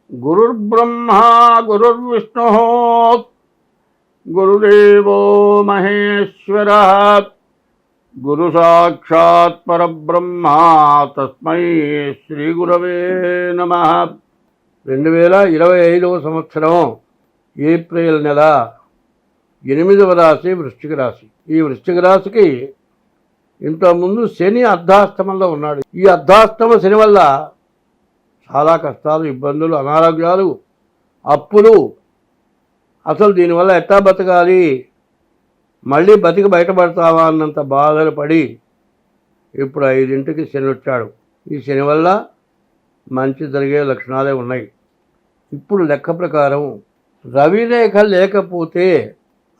గురుర్బ్రహ్మా గురుర్విష్ణుః గురుదేవో మహేశ్వరః గురు సాక్షాత్ పరబ్రహ్మ తస్మై శ్రీ గురవే నమః. 2025వ సంవత్సరం ఏప్రిల్ నెల 8వ రాశి వృశ్చిక రాశి. ఈ వృశ్చిక రాశికి ఇంతకుముందు శని అర్ధాష్టమంలో ఉన్నాడు. ఈ అర్ధాష్టమ శని వల్ల చాలా కష్టాలు, ఇబ్బందులు, అనారోగ్యాలు, అప్పులు, అసలు దీనివల్ల ఎట్టా బతకాలి, మళ్ళీ బతికి బయటపడతావా అన్నంత బాధలు పడి ఇప్పుడు 5ంటికి శని వచ్చాడు. ఈ శని వల్ల మంచి జరిగే లక్షణాలే ఉన్నాయి. ఇప్పుడు లెక్క ప్రకారం రవి రేఖ లేకపోతే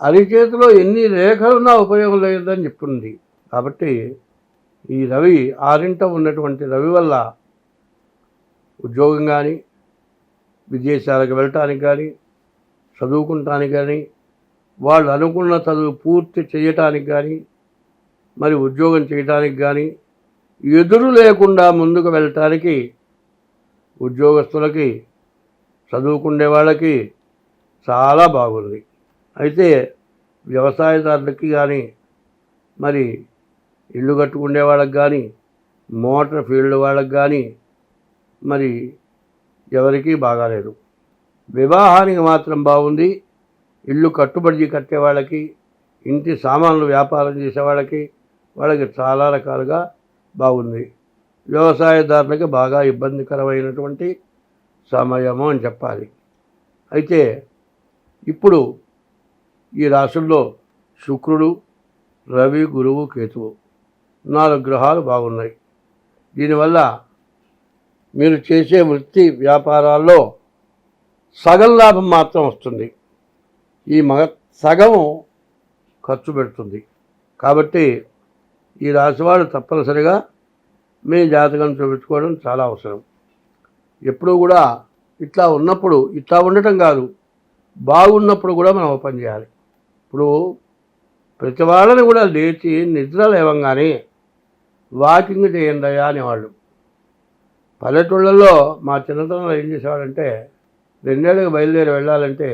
అరిచేతిలో ఎన్ని రేఖలున్నా ఉపయోగం లేదని చెప్తుంది. కాబట్టి ఈ రవి 6ంట ఉన్నటువంటి రవి వల్ల ఉద్యోగం కానీ, విదేశాలకు వెళ్ళటానికి కానీ, చదువుకుంటానికి కానీ, వాళ్ళు అనుకున్న చదువు పూర్తి చేయటానికి కానీ, మరి ఉద్యోగం చేయటానికి కానీ, ఎదురు లేకుండా ముందుకు వెళ్ళటానికి ఉద్యోగస్తులకి, చదువుకునే వాళ్ళకి చాలా బాగుంది. అయితే వ్యవసాయదారులకి కానీ, మరి ఇల్లు కట్టుకునే వాళ్ళకి కానీ, మోటార్ ఫీల్డ్ వాళ్ళకి కానీ మరి ఎవరికీ బాగాలేదు. వివాహానికి మాత్రం బాగుంది. ఇల్లు కట్టుబడి కట్టే వాళ్ళకి, ఇంటి సామాన్లు వ్యాపారం చేసే వాళ్ళకి చాలా రకాలుగా బాగుంది. వ్యవసాయదారులకి బాగా ఇబ్బందికరమైనటువంటి సమయము అని చెప్పాలి. అయితే ఇప్పుడు ఈ రాశుల్లో శుక్రుడు, రవి, గురువు, కేతువు 4 గ్రహాలు బాగున్నాయి. దీనివల్ల మీరు చేసే వృత్తి వ్యాపారాల్లో సగం లాభం మాత్రం వస్తుంది. ఈ సగం ఖర్చు పెడుతుంది. కాబట్టి ఈ రాశివాడు తప్పనిసరిగా మీ జాతకం చూపించుకోవడం చాలా అవసరం. ఎప్పుడూ కూడా ఇట్లా ఉన్నప్పుడు, ఇట్లా ఉండటం కాదు, బాగున్నప్పుడు కూడా మనం ఓపెన్ చేయాలి. ఇప్పుడు ప్రతి వాళ్ళని కూడా లేచి నిద్ర లేవంగానే వాకింగ్ చేయండియా అనేవాళ్ళు. పల్లెటూళ్ళల్లో మా చిన్నతనంలో ఏం చేసేవాడంటే 2 ఏళ్ళకి బయలుదేరి వెళ్ళాలంటే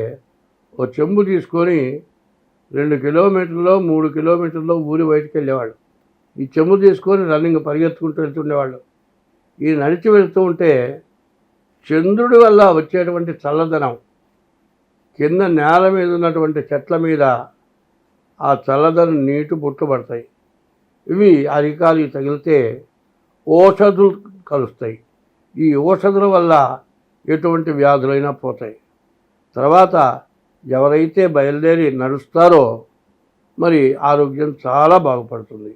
ఓ చెంబు తీసుకొని 2 కిలోమీటర్లో 3 కిలోమీటర్లో ఊరి బయటికి వెళ్ళేవాళ్ళు. ఈ చెంబు తీసుకొని రన్నింగ్ పరిగెత్తుకుంటూ వెళ్తుండేవాళ్ళు. ఈ నడిచి వెళ్తూ ఉంటే చంద్రుడి వల్ల వచ్చేటువంటి చల్లదనం కింద నేల మీద ఉన్నటువంటి చెట్ల మీద ఆ చల్లదనం నీటి బుట్టబడతాయి. ఇవి అరికాలికి తగిలితే ఔషధులు కలుస్తాయి. ఈ ఔషధుల వల్ల ఎటువంటి వ్యాధులైనా పోతాయి. తర్వాత ఎవరైతే బయలుదేరి నడుస్తారో మరి ఆరోగ్యం చాలా బాగుపడుతుంది.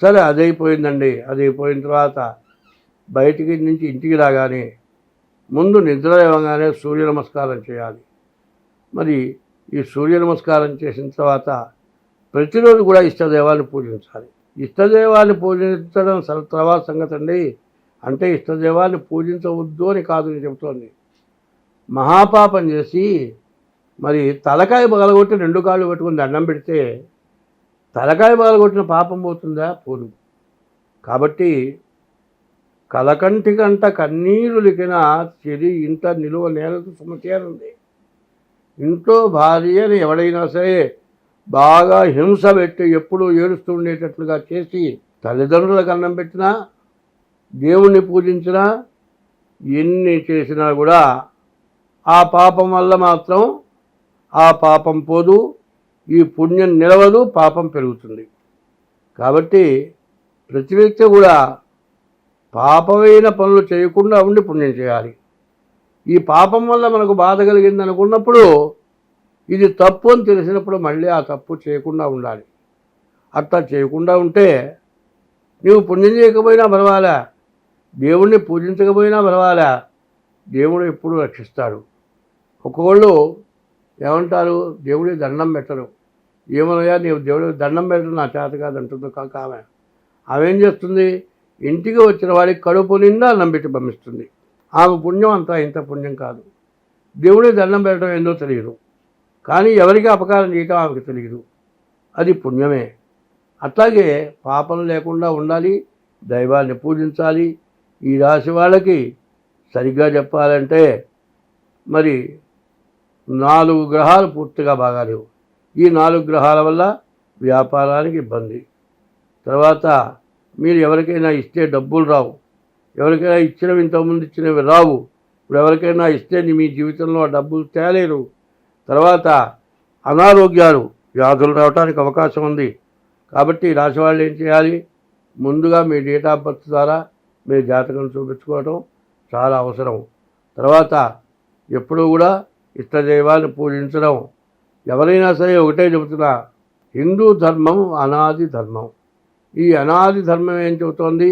సరే, అదైపోయిందండి. అదైపోయిన తర్వాత బయటికి నుంచి ఇంటికి రాగానే ముందు నిద్ర లేవగానే సూర్య నమస్కారం చేయాలి. మరి ఈ సూర్య నమస్కారం చేసిన తర్వాత ప్రతిరోజు కూడా ఇష్టదేవాన్ని పూజించాలి. ఇష్టదేవాన్ని పూజించడం తర్వాత సంగతి అండి. అంటే ఇష్టదేవాన్ని పూజించవద్దు అని కాదు నేను చెబుతోంది. మహాపాపం చేసి మరి తలకాయ పగలగొట్టి 2 కాళ్ళు పెట్టుకుని దండం పెడితే తలకాయ పగలగొట్టిన పాపం పోతుందా? పోదు. కాబట్టి కలకంటి కంట కన్నీరులికిన చెరి ఇంట నిలువ నేలకు సుమచేరుంది. ఇంట్లో భార్యని ఎవడైనా సరే బాగా హింస పెట్టి ఎప్పుడూ ఏడుస్తూ ఉండేటట్లుగా చేసి తల్లిదండ్రులకు అన్నం పెట్టినా, దేవుణ్ణి పూజించినా, ఎన్ని చేసినా కూడా ఆ పాపం వల్ల మాత్రం ఆ పాపం పోదు, ఈ పుణ్యం నిలవదు, పాపం పెరుగుతుంది. కాబట్టి ప్రతి వ్యక్తి కూడా పాపమైన పనులు చేయకుండా ఉండి పుణ్యం చేయాలి. ఈ పాపం వల్ల మనకు బాధ కలిగింది అనుకున్నప్పుడు, ఇది తప్పు అని తెలిసినప్పుడు మళ్ళీ ఆ తప్పు చేయకుండా ఉండాలి. అట్లా చేయకుండా ఉంటే నీవు పుణ్యం చేయకపోయినా పర్వాలే, దేవుణ్ణి పూజించకపోయినా పర్వాలే, దేవుడు ఎప్పుడు రక్షిస్తాడు. ఒక్కొక్కళ్ళు ఏమంటారు, దేవుడికి దండం పెట్టరు. ఏమనయ్యా నీవు దేవుడికి దండం పెట్టడం నా చేత కాదంటుందో కాక ఆమె ఏం చేస్తుంది, ఇంటికి వచ్చిన వాడికి కడుపు నిండా అన్నం పెట్టి పంపిస్తుంది. ఆమె పుణ్యం అంతా ఇంత పుణ్యం కాదు. దేవుడికి దండం పెట్టడం ఏందో తెలియదు, కానీ ఎవరికి అపకారం చేయటం ఆమెకు తెలియదు. అది పుణ్యమే. అట్లాగే పాపం లేకుండా ఉండాలి, దైవాన్ని పూజించాలి. ఈ రాశి వాళ్ళకి సరిగ్గా చెప్పాలంటే మరి 4 గ్రహాలు పూర్తిగా బాగాలేవు. ఈ 4 గ్రహాల వల్ల వ్యాపారానికి ఇబ్బంది. తర్వాత మీరు ఎవరికైనా ఇస్తే డబ్బులు రావు. ఎవరికైనా ఇచ్చినవి ఇంతకుముందు ఇచ్చినవి రావు. ఇప్పుడు ఎవరికైనా ఇస్తే మీ జీవితంలో ఆ డబ్బులు తేలేరు. తర్వాత అనారోగ్యాలు, వ్యాధులు రావడానికి అవకాశం ఉంది. కాబట్టి ఈ రాశి వాళ్ళు ఏం చేయాలి? ముందుగా మీ డేట్ ఆఫ్ బర్త్ ద్వారా మీ జాతకం చూపించుకోవడం చాలా అవసరం. తర్వాత ఎప్పుడూ కూడా ఇష్టదైవాన్ని పూజించడం. ఎవరైనా సరే ఒకటే చెబుతున్నా, హిందూ ధర్మం అనాది ధర్మం. ఈ అనాది ధర్మం ఏం చెబుతోంది?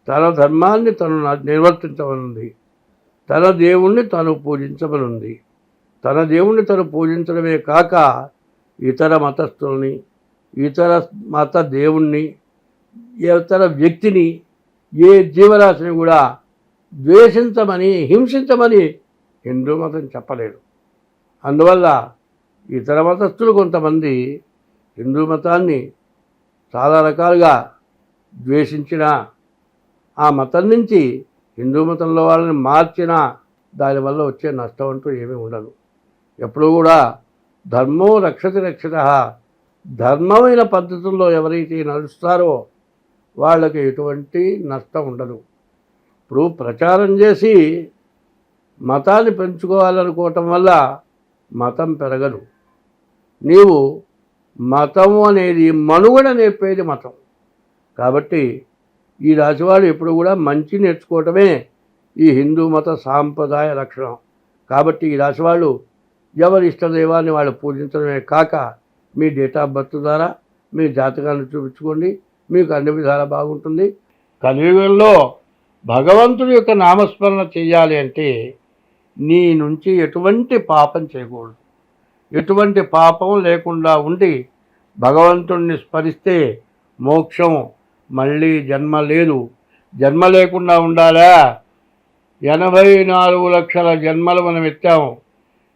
తన ధర్మాన్ని తను నిర్వర్తించమనుంది. తన దేవుణ్ణి తను పూజించమనుంది. తన దేవుణ్ణి తను పూజించడమే కాక ఇతర మతస్థుల్ని, ఇతర మత దేవుణ్ణి, ఇతర వ్యక్తిని, ఏ జీవరాశిని కూడా ద్వేషించమని, హింసించమని హిందూ మతం చెప్పలేదు. అందువల్ల ఇతర మతస్థులు కొంతమంది హిందూ మతాన్ని చాలా రకాలుగా ద్వేషించిన, ఆ మతం నుంచి హిందూ మతంలో వాళ్ళని మార్చినా దానివల్ల వచ్చే నష్టం అంటూ ఏమీ ఉండదు. ఎప్పుడూ కూడా ధర్మో రక్షతి రక్షితః. ధర్మమైన పద్ధతుల్లో ఎవరైతే నడుస్తారో వాళ్ళకి ఎటువంటి నష్టం ఉండదు. ఇప్పుడు ప్రచారం చేసి మతాన్ని పెంచుకోవాలనుకోవటం వల్ల మతం పెరగదు. నీవు మతం అనేది మనుగడ నేర్పేది మతం. కాబట్టి ఈ రాశివాడు ఎప్పుడు కూడా మంచి నేర్చుకోవటమే ఈ హిందూ మత సాంప్రదాయ లక్షణం. కాబట్టి ఈ రాశివాళ్ళు ఎవరి ఇష్టదైవాన్ని వాళ్ళు పూజించడమే కాక మీ డేట్ ఆఫ్ బర్త్ ద్వారా మీ జాతకాన్ని చూపించుకోండి. మీకు అన్ని విధాలా బాగుంటుంది. కలియుగంలో భగవంతుడి యొక్క నామస్మరణ చేయాలి అంటే నీ నుంచి ఎటువంటి పాపం చేయకూడదు. ఎటువంటి పాపం లేకుండా ఉండి భగవంతుడిని స్మరిస్తే మోక్షం, మళ్ళీ జన్మ లేదు. జన్మ లేకుండా ఉండాలా? 84 లక్షల జన్మలు మనం ఎత్తాము.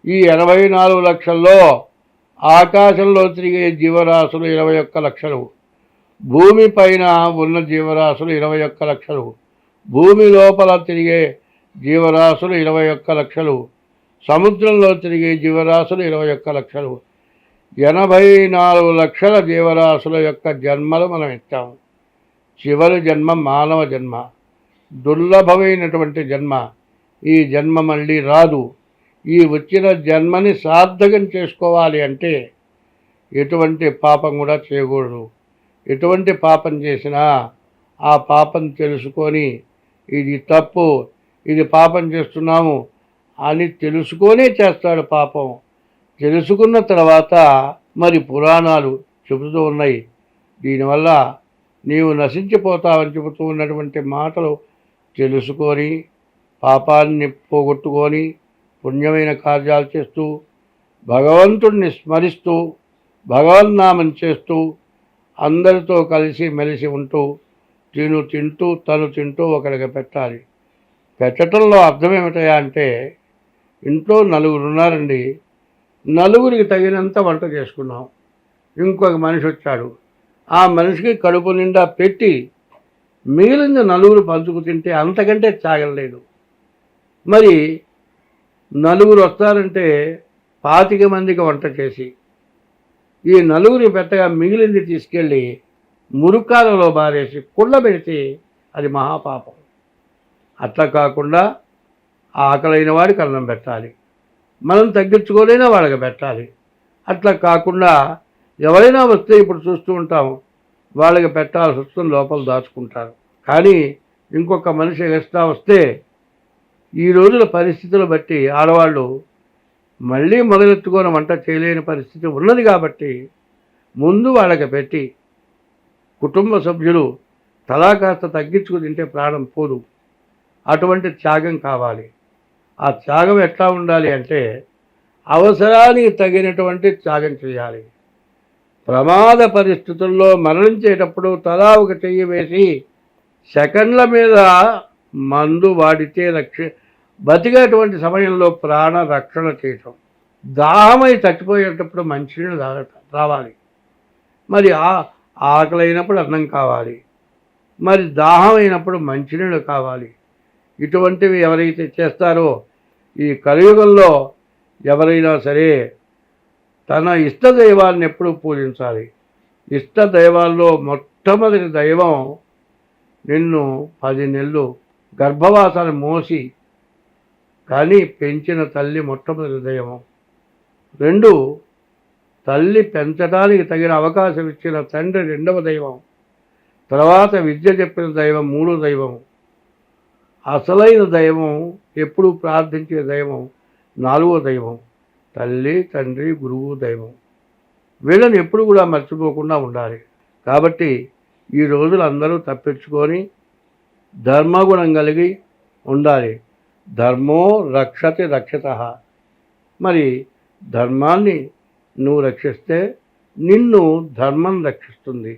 ఈ 84 లక్షల్లో ఆకాశంలో తిరిగే జీవరాశులు 21 లక్షలు, భూమి పైన ఉన్న జీవరాశులు 21 లక్షలు, భూమి లోపల తిరిగే జీవరాశులు 21 లక్షలు, సముద్రంలో తిరిగే జీవరాశులు 21 లక్షలు, 84 లక్షల జీవరాశుల యొక్క జన్మలు మనం ఎత్తాము. చివరి జన్మ మానవ జన్మ, దుర్లభమైనటువంటి జన్మ. ఈ జన్మ మళ్ళీ రాదు. ఈ వచ్చిన జన్మని సార్థకం చేసుకోవాలి అంటే ఎటువంటి పాపం కూడా చేయకూడదు. ఎటువంటి పాపం చేసినా ఆ పాపం తెలుసుకొని ఇది తప్పు, ఇది పాపం చేస్తున్నాము అని తెలుసుకొనే చేస్తాడు పాపం. తెలుసుకున్న తర్వాత మరి పురాణాలు చెబుతూ ఉన్నాయి. దీనివల్ల నీవు నశించిపోతావని చెబుతూ ఉన్నటువంటి మాటలు తెలుసుకొని పాపాన్ని పోగొట్టుకొని పుణ్యమైన కార్యాలు చేస్తూ భగవంతుడిని స్మరిస్తూ భగవన్నామం చేస్తూ అందరితో కలిసి మెలిసి ఉంటూ తింటూ తను తింటూ ఒకరికి పెట్టాలి. పెట్టడంలో అర్థం ఏమిటయా అంటే, ఇంట్లో 4 ఉన్నారండి, 4కి తగినంత వంట చేసుకున్నాం. ఇంకొక మనిషి వచ్చాడు, ఆ మనిషికి కడుపు నిండా పెట్టి మిగిలిన 4 పంచుకు తింటే అంతకంటే చాగలేదు. మరి 4 వస్తారంటే 25 మందికి వంట చేసి ఈ 4 పెట్టగా మిగిలింది తీసుకెళ్ళి మురుకాలలో బారేసి కుళ్ళ పెడితే అది మహాపాపం. అట్లా కాకుండా ఆకలైన వాడికి అన్నం పెట్టాలి, మనం తగ్గించుకోలేనా వాళ్ళకి పెట్టాలి. అట్లా కాకుండా ఎవరైనా వస్తే ఇప్పుడు చూస్తూ ఉంటాము, వాళ్ళకి పెట్టాల్సి వస్తుంది, లోపల దాచుకుంటారు. కానీ ఇంకొక మనిషి ఎక్స్ట్రా వస్తే ఈ రోజుల పరిస్థితులు బట్టి ఆడవాళ్ళు మళ్ళీ మొదలెత్తుకొని వంట చేయలేని పరిస్థితి ఉన్నది. కాబట్టి ముందు వాళ్ళకి పెట్టి కుటుంబ సభ్యులు తలా కాస్త తగ్గించుకు తింటే ప్రాణం పోదు. అటువంటి త్యాగం కావాలి. ఆ త్యాగం ఎట్లా ఉండాలి అంటే అవసరానికి తగినటువంటి త్యాగం చేయాలి. ప్రమాద పరిస్థితుల్లో మరణించేటప్పుడు తలా ఒక చెయ్యి వేసి సెకండ్ల మీద మందు వాడితే బతికేటువంటి సమయంలో ప్రాణ రక్షణ చేయటం. దాహమై చచ్చిపోయేటప్పుడు మంచినీళ్ళు రావాలి. మరి ఆకలి అయినప్పుడు అన్నం కావాలి, మరి దాహం అయినప్పుడు మంచినీళ్ళు కావాలి. ఇటువంటివి ఎవరైతే చేస్తారో ఈ కలియుగంలో ఎవరైనా సరే తన ఇష్టదైవాన్ని ఎప్పుడూ పూజించాలి. ఇష్టదైవాల్లో మొట్టమొదటి దైవం నిన్ను 10 నెలలు గర్భవాసాన్ని మోసి కానీ పెంచిన తల్లి మొట్టమొదటి దైవం. 2 తల్లి పెంచడానికి తగిన అవకాశం ఇచ్చిన తండ్రి రెండవ దైవం. తర్వాత విద్య చెప్పిన దైవం 3వ దైవం. అసలైన దైవం ఎప్పుడు ప్రార్థించే దైవం 4వ దైవం. తల్లి, తండ్రి, గురువు, దైవం. వీళ్ళని ఎప్పుడు కూడా మర్చిపోకుండా ఉండాలి. కాబట్టి ఈ రోజులు అందరూ తప్పించుకొని ధర్మగుణం కలిగి ఉండాలి. ధర్మో రక్షతి రక్షితః. మరి ధర్మాన్ని నువ్వు రక్షిస్తే నిన్ను ధర్మం రక్షిస్తుంది.